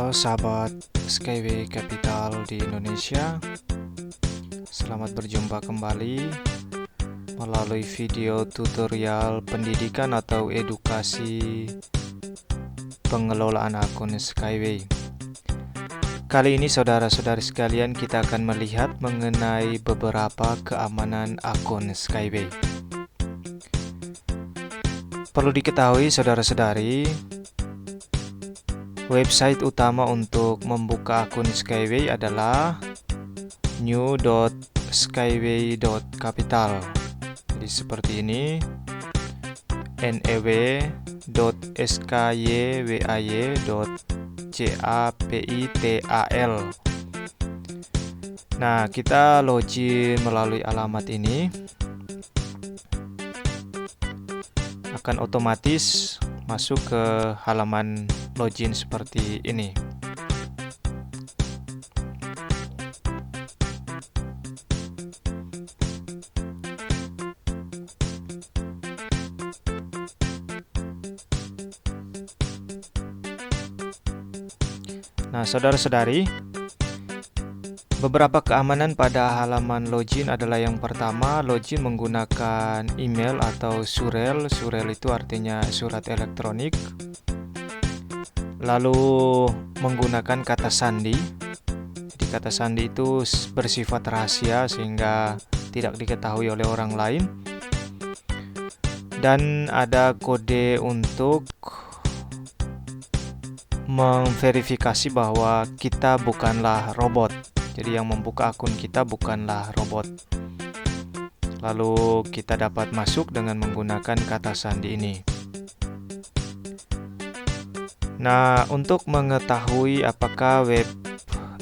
Halo sahabat Skyway Capital di Indonesia, selamat berjumpa kembali melalui video tutorial pendidikan atau edukasi pengelolaan akun Skyway. Kali ini saudara-saudari sekalian, kita akan melihat mengenai beberapa keamanan akun Skyway. Perlu diketahui saudara-saudari, website utama untuk membuka akun Skyway adalah new.skyway.capital. Jadi seperti ini, new.skyway.capital. Nah, kita login melalui alamat ini. Akan otomatis masuk ke halaman login seperti ini. Nah, saudara-saudari, beberapa keamanan pada halaman login adalah yang pertama, login menggunakan email atau surel. Surel itu artinya surat elektronik. Lalu menggunakan kata sandi. Jadi kata sandi itu bersifat rahasia sehingga tidak diketahui oleh orang lain. Dan ada kode untuk memverifikasi bahwa kita bukanlah robot. Jadi yang membuka akun kita bukanlah robot. Lalu kita dapat masuk dengan menggunakan kata sandi ini. Nah, untuk mengetahui apakah web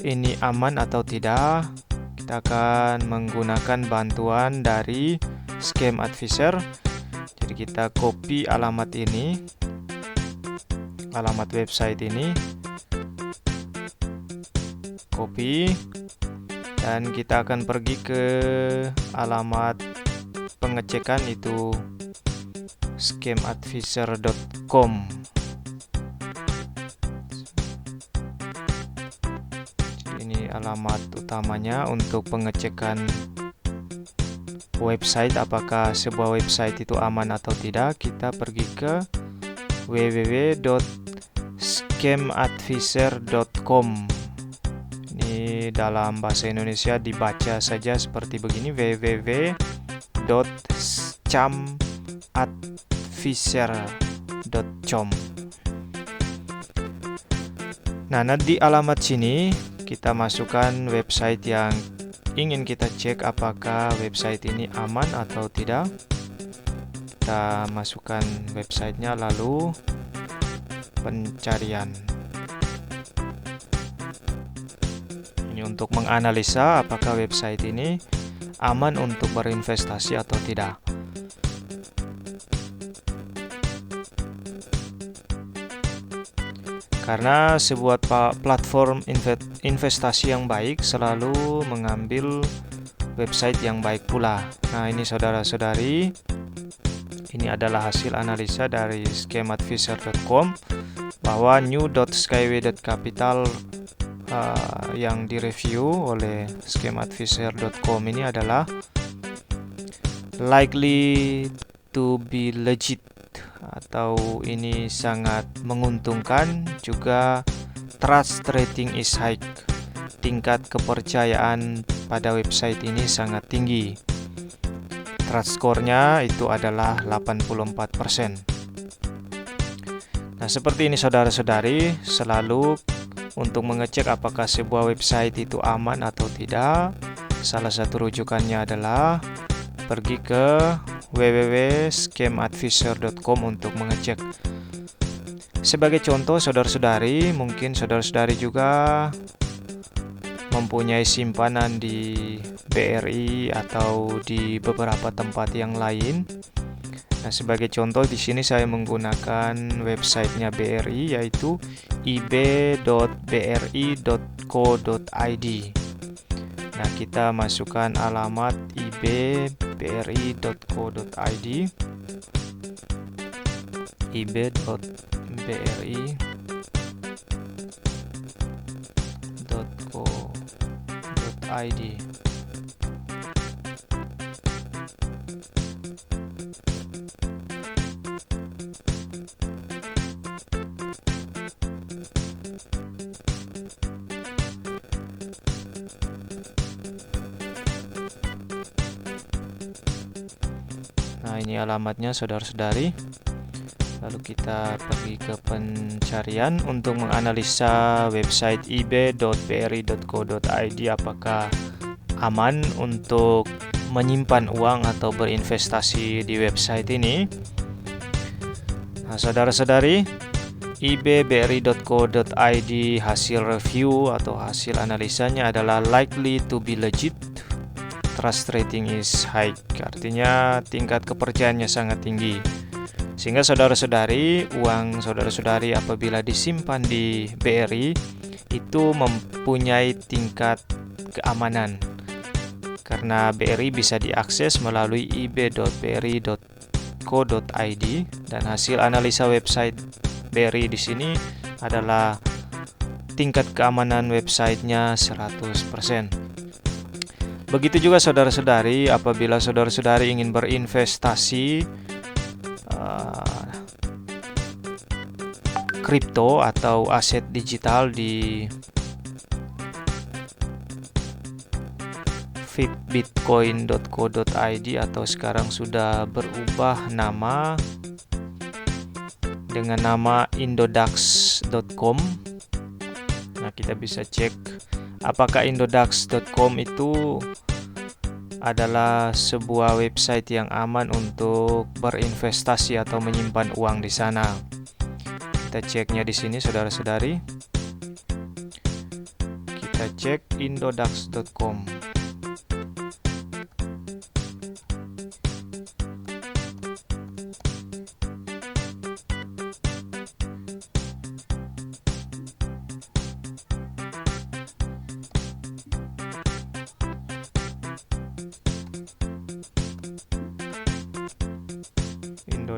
ini aman atau tidak, kita akan menggunakan bantuan dari Scam Advisor. Jadi kita copy alamat ini, alamat website ini, copy, dan kita akan pergi ke alamat pengecekan, itu scamadvisor.com. Ini alamat utamanya untuk pengecekan website, apakah sebuah website itu aman atau tidak. Kita pergi ke www.scamadvisor.com. Ini dalam bahasa Indonesia dibaca saja seperti begini, www.scamadvisor.com. Nah, di alamat sini kita masukkan website yang ingin kita cek apakah website ini aman atau tidak. Kita masukkan websitenya, lalu pencarian. Ini untuk menganalisa apakah website ini aman untuk berinvestasi atau tidak. Karena sebuah platform investasi yang baik selalu mengambil website yang baik pula. Nah, ini saudara-saudari, ini adalah hasil analisa dari scamadvisor.com bahwa new.skyway.capital yang direview oleh scamadvisor.com ini adalah likely to be legit, atau ini sangat menguntungkan. Juga trust rating is high, tingkat kepercayaan pada website ini sangat tinggi. Trust score-nya itu adalah 84%. Nah, seperti ini saudara-saudari, selalu untuk mengecek apakah sebuah website itu aman atau tidak, salah satu rujukannya adalah pergi ke www.scamadvisor.com untuk mengecek. Sebagai contoh saudara-saudari, mungkin saudara-saudari juga mempunyai simpanan di BRI atau di beberapa tempat yang lain. Nah, sebagai contoh di sini saya menggunakan websitenya BRI, yaitu ib.bri.co.id. Nah, kita masukkan alamat ib.bri.co.id, ib.bri www.bri.co.id. Nah, ini alamatnya saudara-saudari. Lalu kita pergi ke pencarian untuk menganalisa website ib.bri.co.id apakah aman untuk menyimpan uang atau berinvestasi di website ini. Nah, saudara-saudari, ib.bri.co.id hasil review atau hasil analisanya adalah likely to be legit. Trust rating is high, artinya tingkat kepercayaannya sangat tinggi. Sehingga saudara-saudari, uang saudara-saudari apabila disimpan di BRI itu mempunyai tingkat keamanan. Karena BRI bisa diakses melalui ib.bri.co.id dan hasil analisa website BRI di sini adalah tingkat keamanan websitenya 100%. Begitu juga saudara-saudari, apabila saudara-saudari ingin berinvestasi kripto atau aset digital di fitbitcoin.co.id atau sekarang sudah berubah nama dengan nama indodax.com. Nah, kita bisa cek apakah indodax.com itu adalah sebuah website yang aman untuk berinvestasi atau menyimpan uang di sana. Kita ceknya di sini saudara-saudari. Kita cek indodax.com.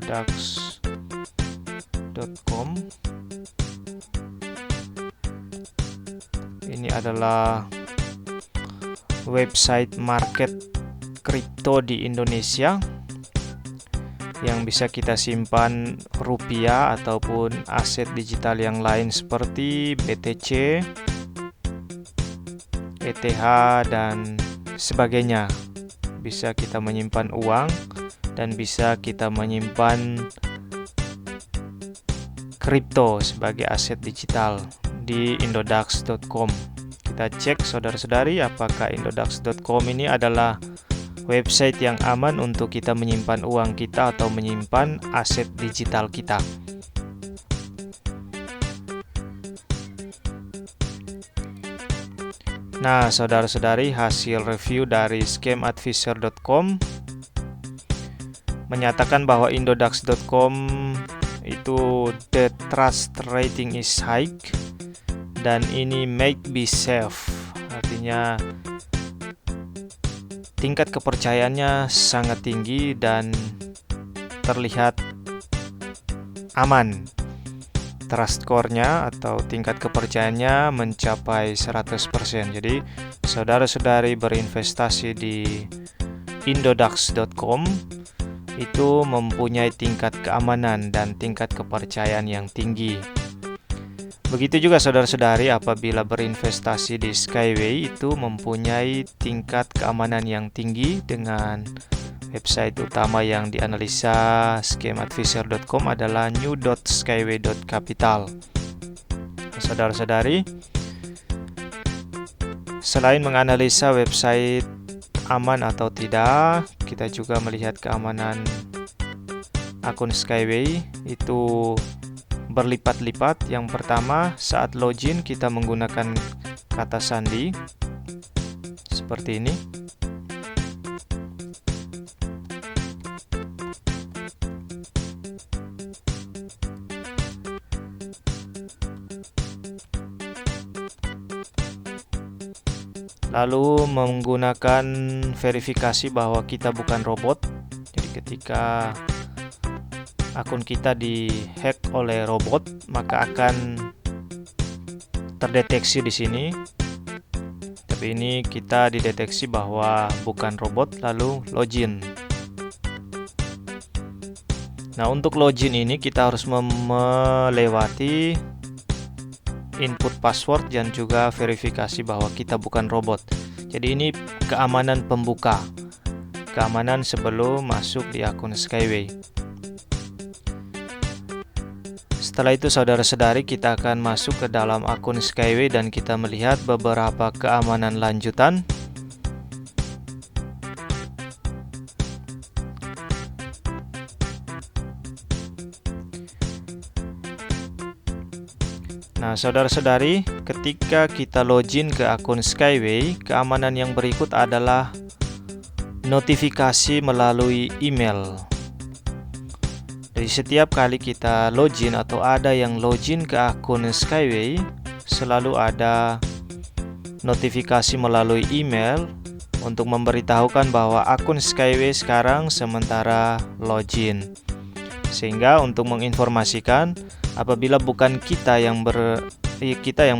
indodax.com. Ini adalah website market kripto di Indonesia yang bisa kita simpan rupiah ataupun aset digital yang lain seperti BTC, ETH dan sebagainya. Bisa kita menyimpan uang dan bisa kita menyimpan kripto sebagai aset digital di indodax.com. Kita cek saudara-saudari apakah indodax.com ini adalah website yang aman untuk kita menyimpan uang kita atau menyimpan aset digital kita. Nah, saudara-saudari, hasil review dari scamadvisor.com menyatakan bahwa indodax.com itu the trust rating is high dan ini make be safe, artinya tingkat kepercayaannya sangat tinggi dan terlihat aman. Trust score-nya atau tingkat kepercayaannya mencapai 100%. Jadi, saudara-saudari berinvestasi di indodax.com itu mempunyai tingkat keamanan dan tingkat kepercayaan yang tinggi. Begitu juga saudara-saudari apabila berinvestasi di Skyway itu mempunyai tingkat keamanan yang tinggi dengan website utama yang dianalisa scamadvisor.com adalah new.skyway.capital. Saudara-saudari, selain menganalisa website aman atau tidak, kita juga melihat keamanan akun Skyway itu berlipat-lipat. Yang pertama, saat login kita menggunakan kata sandi seperti ini. Lalu menggunakan verifikasi bahwa kita bukan robot. Jadi ketika akun kita dihack oleh robot, maka akan terdeteksi di sini. Kita Tapi ini kita dideteksi bahwa bukan robot, lalu login. Nah, untuk login ini kita harus melewati input password dan juga verifikasi bahwa kita bukan robot. Jadi ini keamanan pembuka, keamanan sebelum masuk di akun Skyway. Setelah itu saudara-saudari, kita akan masuk ke dalam akun Skyway dan kita melihat beberapa keamanan lanjutan. Nah, saudara-saudari, ketika kita login ke akun Skyway, keamanan yang berikut adalah notifikasi melalui email. Jadi setiap kali kita login atau ada yang login ke akun Skyway, selalu ada notifikasi melalui email untuk memberitahukan bahwa akun Skyway sekarang sementara login. Sehingga untuk menginformasikan apabila bukan kita yang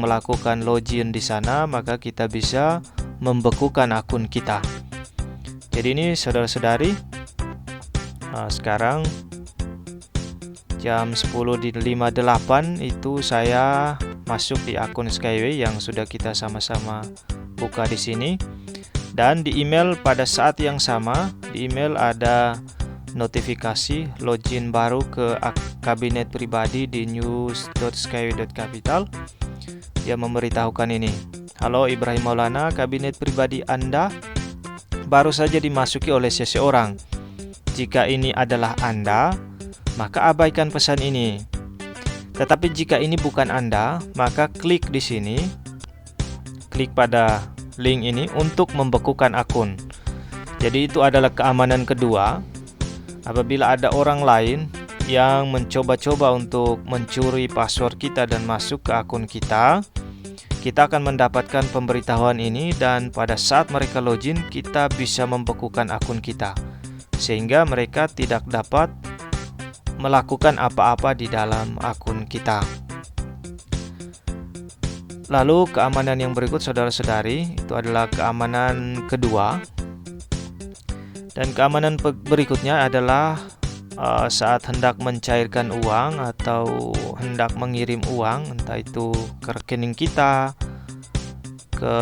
melakukan login di sana, maka kita bisa membekukan akun kita. Jadi ini saudara-saudari, sekarang jam 10.58 itu saya masuk di akun Skyway yang sudah kita sama-sama buka di sini. Dan di email pada saat yang sama, di email ada notifikasi login baru ke kabinet pribadi di news.skyway.capital. Dia memberitahukan ini. Halo Ibrahim Maulana, kabinet pribadi Anda baru saja dimasuki oleh seseorang. Jika ini adalah Anda, maka abaikan pesan ini. Tetapi jika ini bukan Anda, maka klik di sini. Klik pada link ini untuk membekukan akun. Jadi itu adalah keamanan kedua. Apabila ada orang lain yang mencoba-coba untuk mencuri password kita dan masuk ke akun kita, kita akan mendapatkan pemberitahuan ini dan pada saat mereka login, kita bisa membekukan akun kita. Sehingga mereka tidak dapat melakukan apa-apa di dalam akun kita. Lalu keamanan yang berikut saudara-saudari, itu adalah keamanan kedua. Dan keamanan berikutnya adalah saat hendak mencairkan uang atau hendak mengirim uang, entah itu ke rekening kita, ke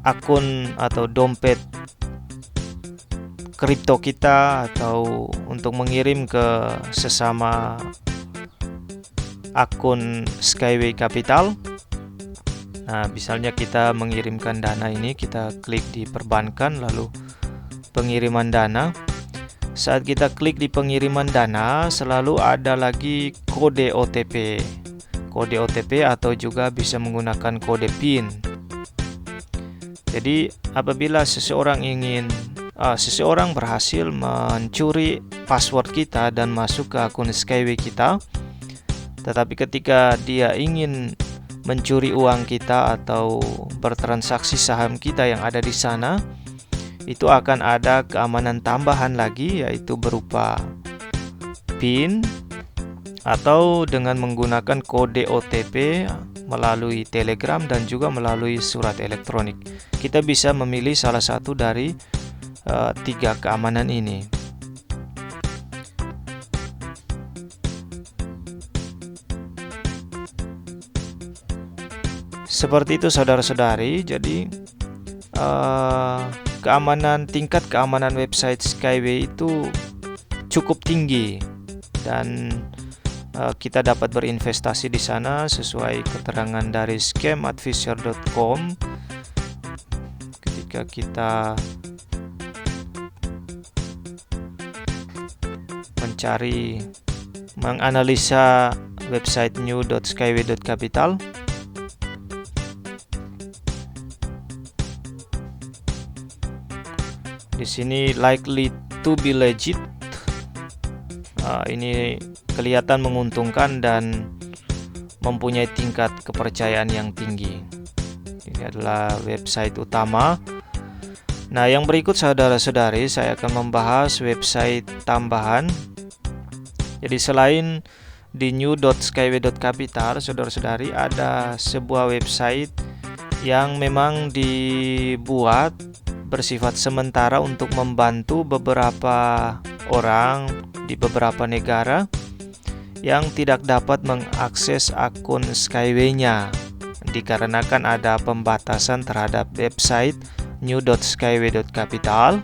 akun atau dompet kripto kita, atau untuk mengirim ke sesama akun Skyway Capital. Nah, misalnya kita mengirimkan dana ini, kita klik di perbankan lalu pengiriman dana. Saat kita klik di pengiriman dana, selalu ada lagi kode OTP. Kode OTP atau juga bisa menggunakan kode PIN. Jadi, apabila seseorang berhasil mencuri password kita dan masuk ke akun Skyway kita, tetapi ketika dia ingin mencuri uang kita atau bertransaksi saham kita yang ada di sana, itu akan ada keamanan tambahan lagi, yaitu berupa PIN atau dengan menggunakan kode OTP melalui Telegram dan juga melalui surat elektronik. Kita bisa memilih salah satu dari tiga keamanan ini. Seperti itu saudara-saudari. Jadi tingkat keamanan website Skyway itu cukup tinggi dan kita dapat berinvestasi di sana sesuai keterangan dari scamadvisor.com. Ketika kita menganalisa website new.skyway.capital, di sini likely to be legit. Ini kelihatan menguntungkan dan mempunyai tingkat kepercayaan yang tinggi. Ini adalah website utama. Nah, yang berikut saudara-saudari, saya akan membahas website tambahan. Jadi selain di new.skyway.capital, saudara-saudari, ada sebuah website yang memang dibuat bersifat sementara untuk membantu beberapa orang di beberapa negara yang tidak dapat mengakses akun Skyway-nya dikarenakan ada pembatasan terhadap website new.skyway.capital.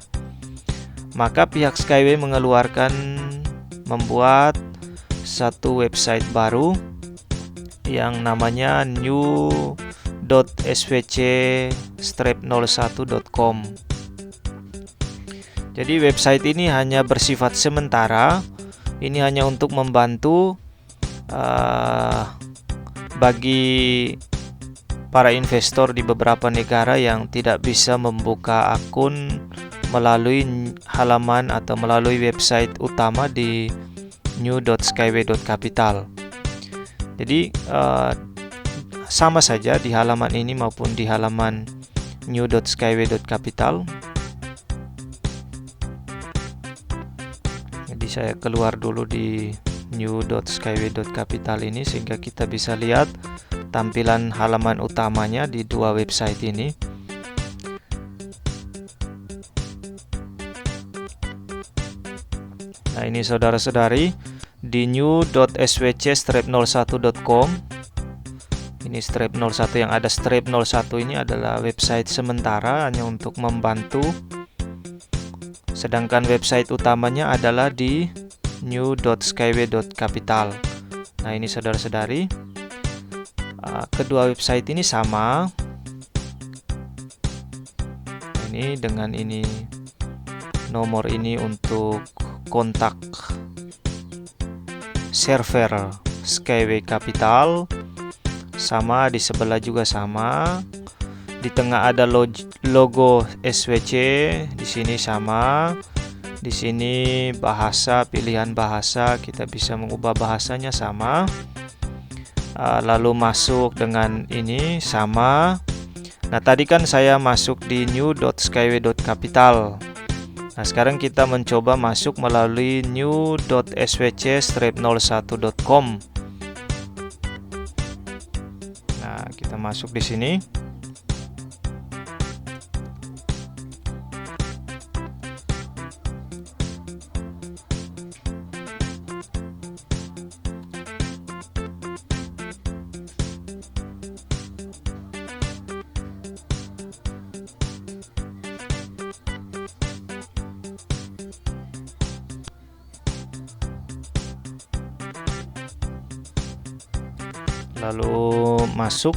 Maka pihak Skyway membuat satu website baru yang namanya new.svc-01.com. Jadi website ini hanya bersifat sementara. Ini hanya untuk membantu bagi para investor di beberapa negara yang tidak bisa membuka akun melalui halaman atau melalui website utama di new.skyway.capital. Jadi sama saja di halaman ini maupun di halaman new.skyway.capital. Jadi saya keluar dulu di new.skyway.capital ini sehingga kita bisa lihat tampilan halaman utamanya di dua website ini. Nah, ini saudara-saudari di new.svc-01.com. Ini strip 01 yang ada strip 01 ini adalah website sementara hanya untuk membantu. Sedangkan website utamanya adalah di new.skyway.capital. Nah, ini saudara-saudari, kedua website ini sama. Ini dengan ini, nomor ini untuk kontak server Skyway Capital, sama di sebelah juga sama. Di tengah ada logo SWC, di sini sama. Di sini bahasa, pilihan bahasa, kita bisa mengubah bahasanya sama. Lalu masuk dengan ini sama. Nah, tadi kan saya masuk di new.skyway.capital. Nah, sekarang kita mencoba masuk melalui new.svc-01.com. Nah, kita masuk di sini. Lalu masuk.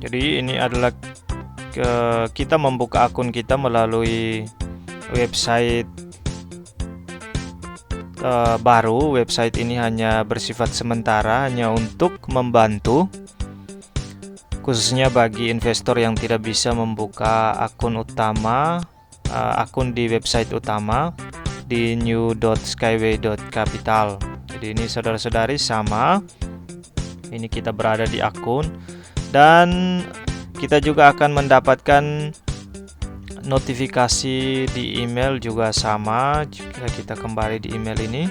Jadi ini adalah kita membuka akun kita melalui website baru. Website ini hanya bersifat sementara, hanya untuk membantu khususnya bagi investor yang tidak bisa membuka akun utama, akun di website utama di new.skyway.capital. Jadi ini saudara-saudari sama. Ini kita berada di akun dan kita juga akan mendapatkan notifikasi di email juga sama. Jika kita kembali di email ini,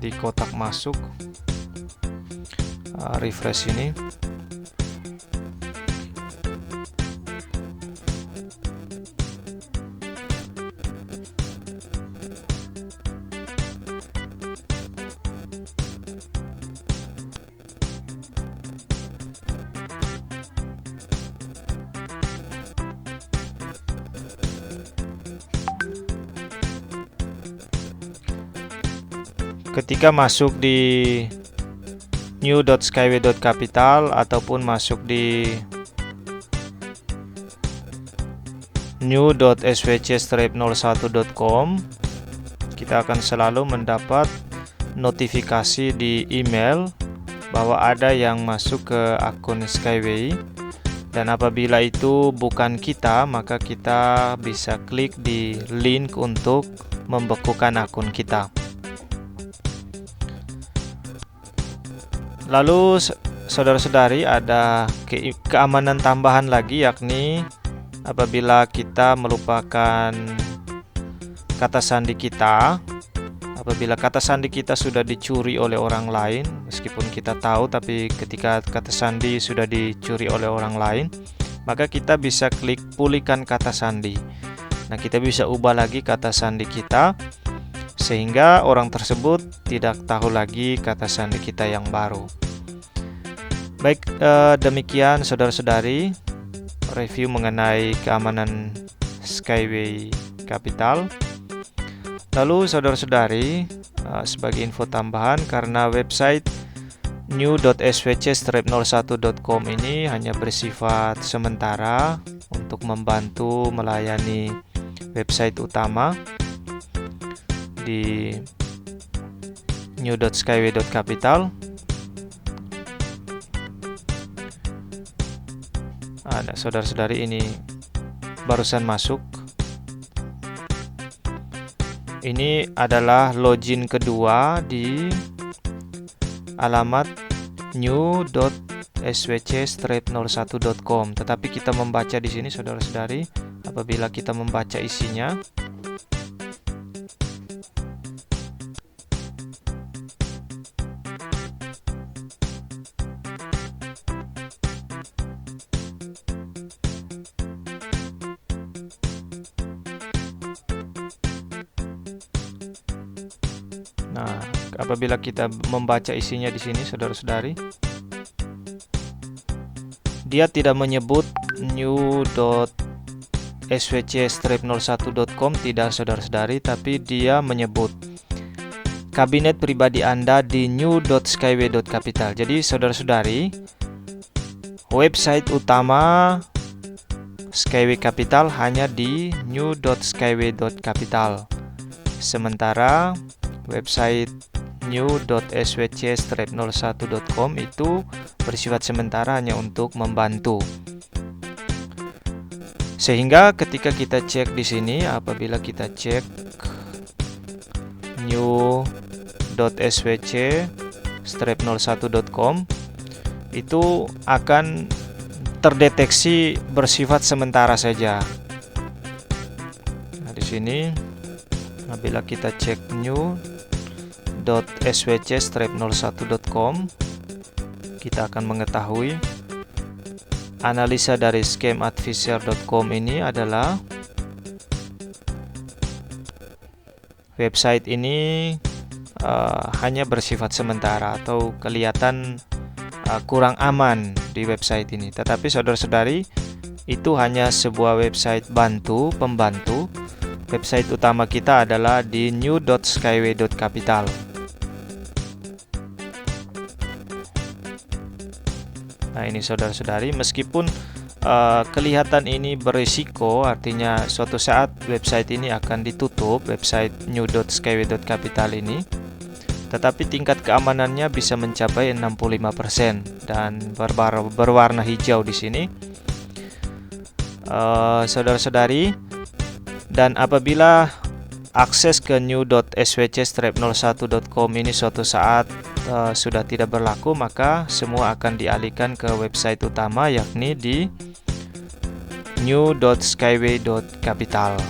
di kotak masuk, refresh ini. Ketika masuk di new.skyway.capital ataupun masuk di new.svc-01.com, kita akan selalu mendapat notifikasi di email bahwa ada yang masuk ke akun Skyway Dan apabila itu bukan kita, maka kita bisa klik di link untuk membekukan akun kita. Lalu saudara-saudari, ada keamanan tambahan lagi, yakni apabila kita melupakan kata sandi kita. Apabila kata sandi kita sudah dicuri oleh orang lain, meskipun kita tahu, tapi ketika kata sandi sudah dicuri oleh orang lain, maka kita bisa klik pulihkan kata sandi. Nah, kita bisa ubah lagi kata sandi kita sehingga orang tersebut tidak tahu lagi kata sandi kita yang baru. Baik, demikian saudara-saudari review mengenai keamanan Skyway Capital. Lalu saudara-saudari, sebagai info tambahan, karena website new.svc-01.com ini hanya bersifat sementara untuk membantu melayani website utama di new.skyway.capital. Ada saudara-saudari, ini barusan masuk. Ini adalah login kedua di alamat new.svc-01.com. Tetapi kita membaca di sini, saudara-saudari, apabila kita membaca isinya, nah, apabila kita membaca isinya di sini, saudara-saudari, dia tidak menyebut new.svc-01.com, tidak saudara-saudari, tapi dia menyebut kabinet pribadi Anda di new.skyway.capital. Jadi saudara-saudari, website utama Skyway Capital hanya di new.skyway.capital. Sementara website new.svc-01.com itu bersifat sementara, hanya untuk membantu. Sehingga ketika kita cek di sini, apabila kita cek new.svc-01.com, itu akan terdeteksi bersifat sementara saja. Nah, di sini apabila kita cek new.svc-01.com, kita akan mengetahui analisa dari scamadvisor.com ini adalah website ini hanya bersifat sementara atau kelihatan kurang aman di website ini. Tetapi saudara-saudari, itu hanya sebuah website pembantu. Website utama kita adalah di new.skyway.capital. Nah, ini saudara-saudari, meskipun kelihatan ini berisiko, artinya suatu saat website ini akan ditutup, website new.skyway.capital ini, tetapi tingkat keamanannya bisa mencapai 65% dan berwarna hijau di sini, saudara-saudari. Dan apabila akses ke new.svc-01.com ini suatu saat sudah tidak berlaku, maka semua akan dialihkan ke website utama, yakni di new.skyway.capital.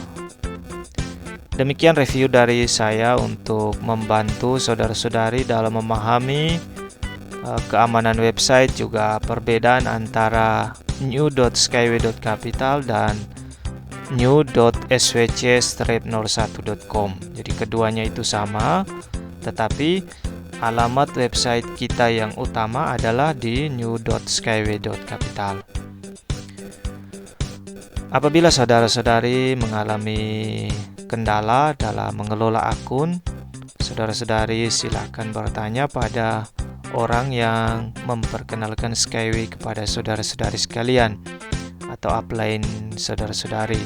Demikian review dari saya untuk membantu saudara-saudari dalam memahami keamanan website, juga perbedaan antara new.skyway.capital dan new.svc-01.com. Jadi keduanya itu sama, tetapi alamat website kita yang utama adalah di new.skyway.capital. Apabila saudara-saudari mengalami kendala dalam mengelola akun, saudara-saudari silakan bertanya pada orang yang memperkenalkan Skyway kepada saudara-saudari sekalian atau upline saudara-saudari.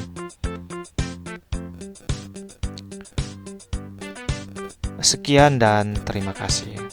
Sekian dan terima kasih.